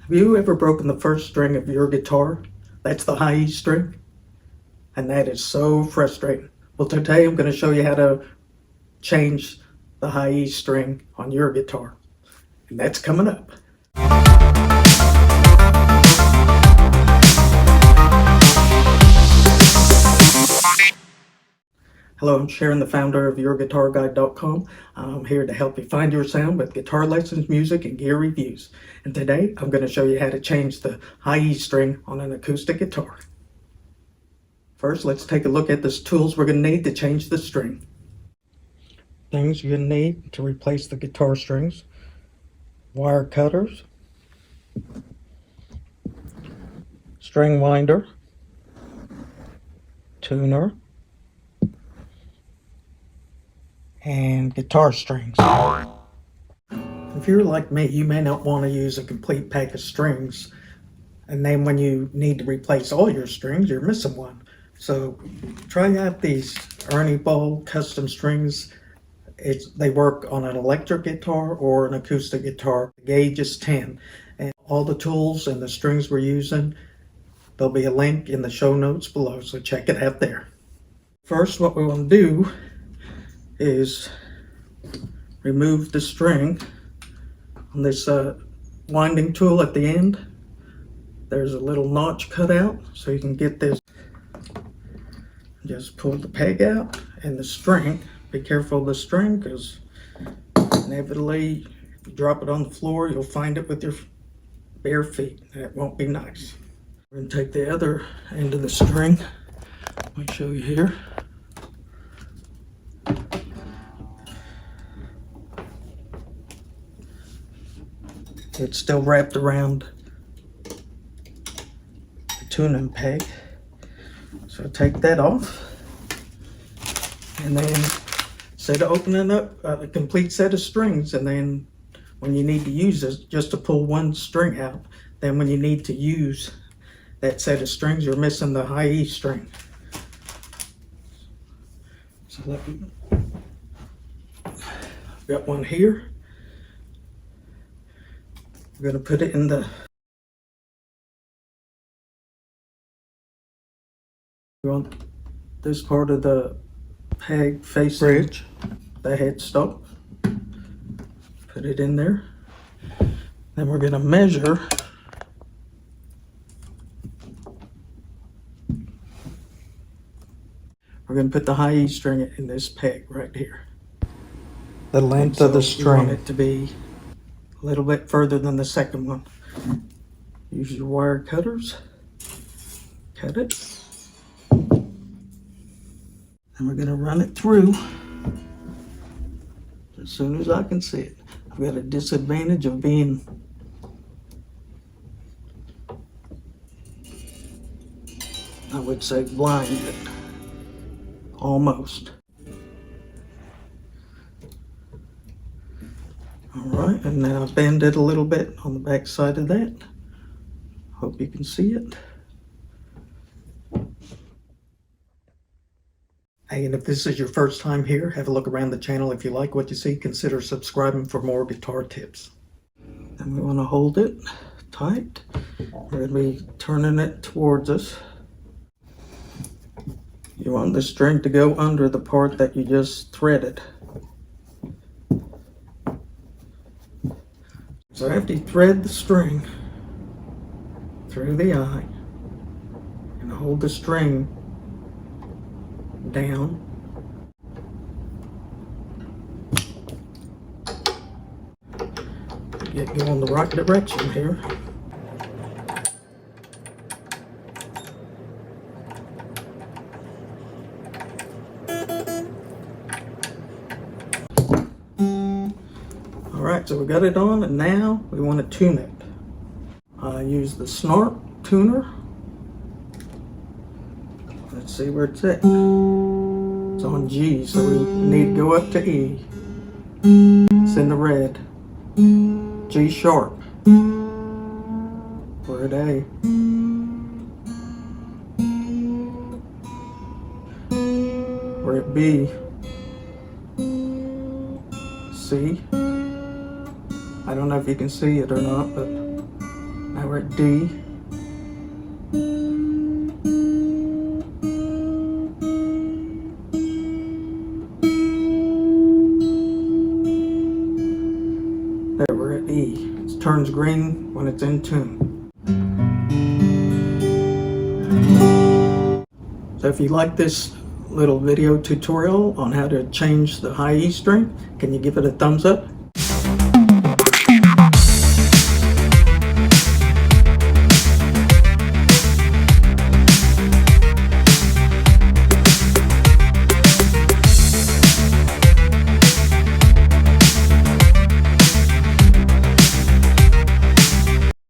Have you ever broken the first string of your guitar? That's the high E string. And that is so frustrating. Well, today I'm going to show you how to change the high E string on your guitar. And that's coming up. Hello, I'm Sharon, the founder of YourGuitarGuide.com. I'm here to help you find your sound with guitar lessons, music, and gear reviews. And today, I'm going to show you how to change the high E string on an acoustic guitar. First, let's take a look at the tools we're going to need to change the string. Things you're going to need to replace the guitar strings: wire cutters, string winder, tuner, and guitar strings. If you're like me, you may not want to use a complete pack of strings, and then when you need to replace all your strings, you're missing one. So try out these Ernie Ball custom strings. They work on an electric guitar or an acoustic guitar. The gauge is 10, and all the tools and the strings we're using, there'll be a link in the show notes below, so check it out there. First, what we want to do is remove the string on this winding tool at the end. There's a little notch cut out so you can get this. Just pull the peg out and the string. Be careful of the string, because inevitably if you drop it on the floor, you'll find it with your bare feet. That won't be nice. We're going to take the other end of the string. Let me show you here. It's still wrapped around the tuning peg. So take that off. And then instead of opening up a complete set of strings, and then when you need to use it, just to pull one string out, then when you need to use that set of strings, you're missing the high E string. So I've got one here. We're going to put it in the you want this part of the peg facing bridge, the headstock. Put it in there. Then we're going to measure we're going to put the high E string in this peg right here. The length of the string. You want it to be a little bit further than the second one. Use your wire cutters. Cut it. And we're going to run it through as soon as I can see it. I've got a disadvantage of being I would say blinded. Almost. Alright, and now bend it a little bit on the back side of that. Hope you can see it. Hey, and if this is your first time here, have a look around the channel. If you like what you see, consider subscribing for more guitar tips. And we want to hold it tight. We're going to be turning it towards us. You want the string to go under the part that you just threaded. So after you thread the string through the eye and hold the string down, get going the right direction here. Alright, so we got it on, and now we want to tune it. I use the Snort tuner. Let's see where it's at. It's on G, so we need to go up to E. It's in the red. G sharp. We're at A. We're at B. C. I don't know if you can see it or not, but Now we're at D. There we're at E. It turns green when it's in tune. So if you like this little video tutorial on how to change the high E string, can you give it a thumbs up?